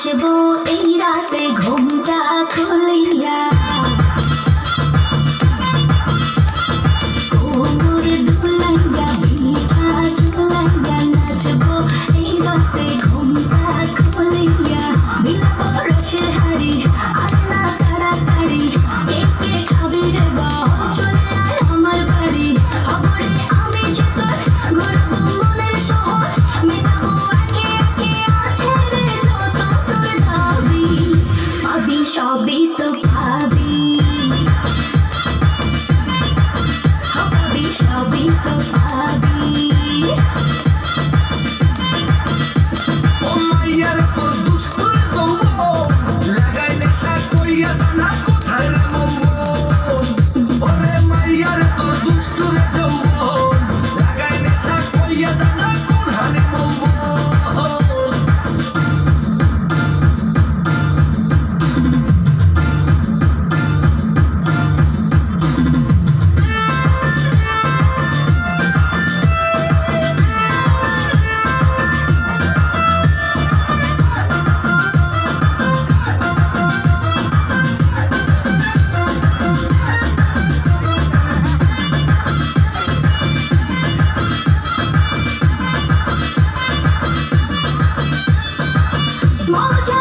নাচবো এই রাতে ঘুমটা খুলিয়া কোমর দুলাইয়া বিছা ঝুলাইয়া নাচবো এই রাতে ঘুমটা খুলিয়া বিলাপ রসে হারি আল্লাহ তাড়াতাড়ি কে খাবি রে বাপ চলে আয় আমার বাড়ি খবরে আমি যে তোর গর্ব মনের শহর মেটাবো একে একে আছে রে যত তোর দাবি পাবি সবই তো পাবি পাবি সবই তো পাবি ও মাইয়ার তোর দুষ্টুর যৌবন লাগাই নেশা কইয়া জানা কোথায় রে মন ওরে মাইয়ার তোর দুষ্টুর যৌবন লাগাই নেশা কইয়া জানা কোন হানে মন মজা